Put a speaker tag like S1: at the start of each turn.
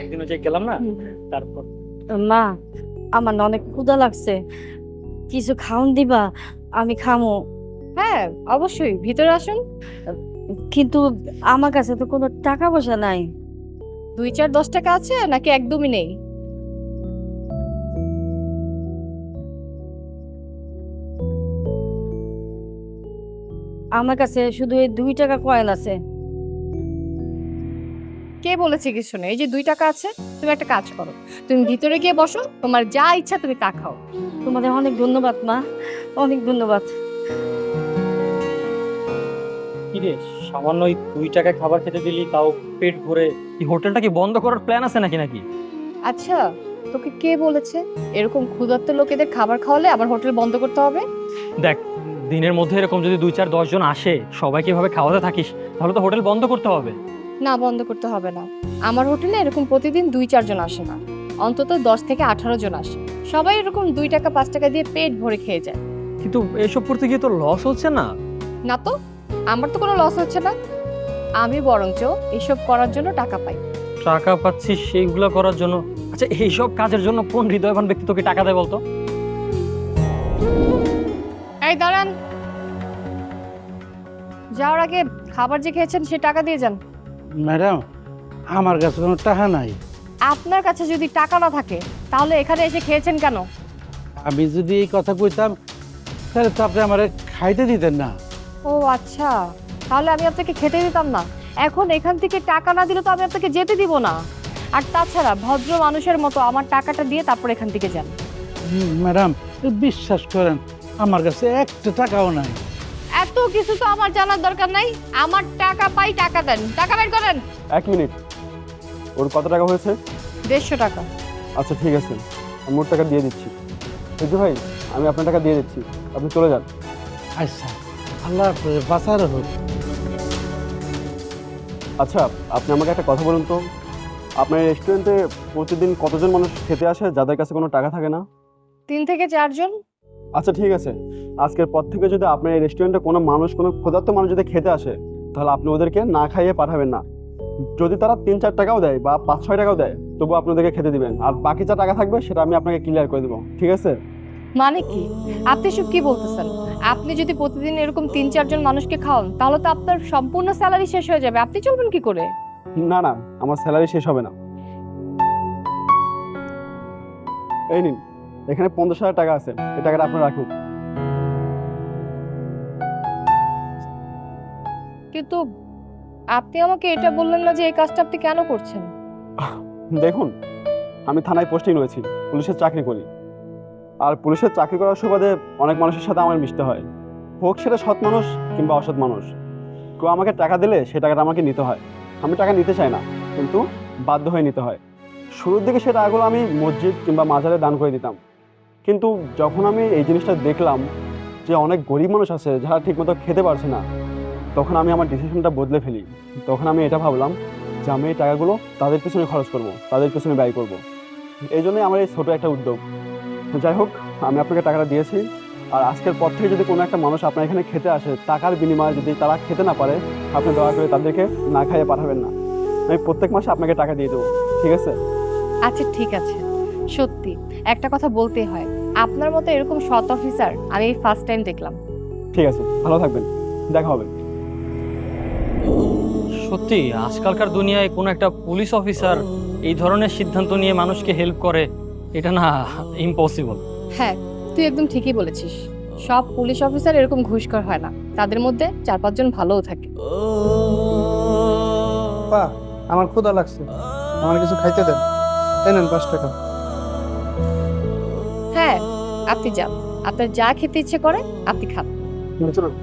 S1: একদিন ওই যে গেলাম না, তারপর।
S2: মা, আমার না অনেক ক্ষুধা লাগছে, কিছু খাওন দিবা? আমি খামো।
S3: হ্যাঁ, অবশ্যই, ভিতরে আসুন।
S2: কিন্তু আমার কাছে তো কোনো টাকা পয়সা নাই।
S3: 2-4-10 টাকা আছে নাকি একদমই নেই?
S2: আমার কাছে শুধু এই 2 টাকা কয়েন আছে।
S3: কে বলেছে কিছু নেই? এই যে 2 টাকা আছে, তুমি একটা কাজ করো, তুমি ভিতরে গিয়ে বসো, তোমার যা ইচ্ছা তুমি তা খাও।
S2: তোমাদের অনেক ধন্যবাদ মা, অনেক ধন্যবাদ।
S1: কি রে, সামান্য ওই 2 টাকায় খাবার খেতে দিলি, তাও পেট ভরে? এই হোটেলটা কি বন্ধ করার প্ল্যান আছে নাকি নাকি?
S3: আচ্ছা, তোকে কে বলেছে এরকম ক্ষুধার্ত লোকেদের খাবার খাওয়ালে আবার হোটেল বন্ধ করতে হবে?
S1: দেখ, দিনের মধ্যে এরকম যদি 2-4-10 জন আসে, সবাইকে এভাবে খাওয়াতে থাকিস, তাহলে তো হোটেল বন্ধ করতে হবে।
S3: না, বন্ধ করতে হবে না। আমার হোটেলে এরকম প্রতিদিন 2-4 জন আসে না, অন্তত 10 থেকে 18 জন আসে। সবাই এরকম 2 টাকা 5 টাকা দিয়ে পেট ভরে খেয়ে যায়।
S1: কিন্তু এসব করতে গিয়ে তো লস হচ্ছে না?
S3: না তো, আমার তো কোনো লস হচ্ছে না। আমি বরঞ্চ এইসব করার জন্য টাকা পাই।
S1: টাকা পাচ্ছিস সেইগুলো করার জন্য? আচ্ছা, এইসব কাজের জন্য কোন হৃদয়বান ব্যক্তি তোকে টাকা দেয় বলতো?
S3: এই দাঁড়ান, যাওয়ার আগে খাবার যে খেয়েছেন সে টাকা দিয়ে যান।
S4: ম্যাডাম, আমার কাছে কোনো টাকা নাই।
S3: আপনার কাছে যদি টাকা না থাকে তাহলে এখানে এসে খেয়েছেন কেন?
S4: আমি যদি এই কথা কইতাম তাহলে তো আপনি আমার খাইতে দিতেন না।
S3: ও আচ্ছা, তাহলে আমি আপনাকে খেতে দিতাম না। এখন এখান থেকে টাকা না দিলে তো আমি আপনাকে যেতে দিব না। আর তাছাড়া ভদ্র মানুষের মতো আমার টাকাটা দিয়ে তারপর এখান থেকে যান।
S4: ম্যাডাম, বিশ্বাস করেন আমার কাছে একটা টাকাও নাই।
S3: এত কিছু তো আমার জানার দরকার নাই। আমার টাকা পাই, টাকা দেন, টাকা বের করেন।
S5: 1 মিনিট, ওর কত টাকা হয়েছে?
S3: 150 টাকা।
S5: আচ্ছা ঠিক আছে, আমি ওর টাকা দিয়ে দিচ্ছি। এই যে ভাই, আমি আপনার টাকা দিয়ে দিচ্ছি, আপনি চলে যান।
S4: আচ্ছা, আল্লাহ আপনার বাঁচার হোক।
S5: আচ্ছা, আপনি আমাকে একটা কথা বলুন তো, আপনার রেস্টুরেন্টে প্রতিদিন কতজন মানুষ খেতে আসে যাদের কাছে কোনো টাকা থাকে না?
S3: 3 থেকে 4 জন।
S5: আচ্ছা ঠিক আছে, আজকের পর থেকে যদি আপনার এই রেস্টুরেন্টে কোনো মানুষ, কোনো ক্ষুধার্ত মানুষ যদি খেতে আসে, তাহলে আপনি ওদেরকে না খাইয়ে পাঠাবেন না। যদি তারা 3-4 টাকাও দেয় বা 5-6 টাকাও দেয়, তবু আপনি ওদেরকে খেতে দিবেন, আর বাকি যা টাকা থাকবে সেটা আমি আপনাকে ক্লিয়ার করে দেবো, ঠিক আছে?
S3: মানে কি? আপনি সব কি বলতেছেন? আপনি যদি প্রতিদিন এরকম 3-4 জন মানুষকে খাওয়ান তাহলে তো আপনার সম্পূর্ণ স্যালারি শেষ হয়ে যাবে। আপনি চলবেন কি করে?
S5: না না, আমার স্যালারি শেষ হবে না। এই নিন, এখানে 50,000 টাকা আছে, এই টাকাটা আপনি রাখুন।
S3: কিন্তু আপনি আমাকে এটা বললেন না যে এই কাজটা আপনি কেন করছেন?
S5: দেখুন, আমি থানায় পোস্টিং হয়েছি, পুলিশের চাকরি করি। আর পুলিশের চাকরি করার সুবাদে অনেক মানুষের সাথে আমার মিশতে হয়, হোক সেটা সৎ মানুষ কিংবা অসৎ মানুষ। কেউ আমাকে টাকা দিলে সে টাকাটা আমাকে নিতে হয়। আমি টাকা নিতে চাই না, কিন্তু বাধ্য হয়ে নিতে হয়। শুরুর দিকে সে টাকাগুলো আমি মসজিদ কিংবা মাজারে দান করে দিতাম, কিন্তু যখন আমি এই জিনিসটা দেখলাম যে অনেক গরিব মানুষ আছে যারা ঠিকমতো খেতে পারছে না, তখন আমি আমার ডিসিশনটা বদলে ফেলি। তখন আমি এটা ভাবলাম যে আমি এই টাকাগুলো তাদের পিছনে খরচ করব, তাদের পিছনে ব্যয় করব। এই জন্যই আমার এই ছোটো একটা উদ্যোগ। যাই হোক, আমি আপনাকে টাকাটা দিয়েছি, আর আজকের পর থেকে যদি কোনো একটা মানুষ আপনার এখানে খেতে আসে, টাকার বিনিময়ে যদি তারা খেতে না পারে, আপনি দয়া করে তাদেরকে না খাইয়ে পাঠাবেন না। আমি প্রত্যেক মাসে আপনাকে টাকা দিয়ে দেবো, ঠিক আছে?
S3: আচ্ছা ঠিক আছে। সত্যি একটা কথা বলতেই হয়, আপনার মতো এরকম সৎ অফিসার আমি ফার্স্ট টাইম দেখলাম।
S5: ঠিক আছে, ভালো থাকবেন, দেখা হবে।
S1: সত্যি আজকালকার দুনিয়ায় কোনো একটা পুলিশ অফিসার এই ধরনের সিদ্ধান্ত নিয়ে মানুষকে হেল্প করে, এটা না ইম্পসিবল।
S3: হ্যাঁ, তুই একদম ঠিকই বলেছিস। সব পুলিশ অফিসার এরকম ঘুষখোর হয় না, তাদের মধ্যে 4-5 জন ভালোও থাকে।
S6: পা, আমার ক্ষুধা লাগছে, আমার কিছু খাইতে দেন। এই নেন 5 টাকা।
S3: হ্যাঁ, আপনি যান, আপনার যা খেতে ইচ্ছে করে আপনি খান।
S5: চলুন।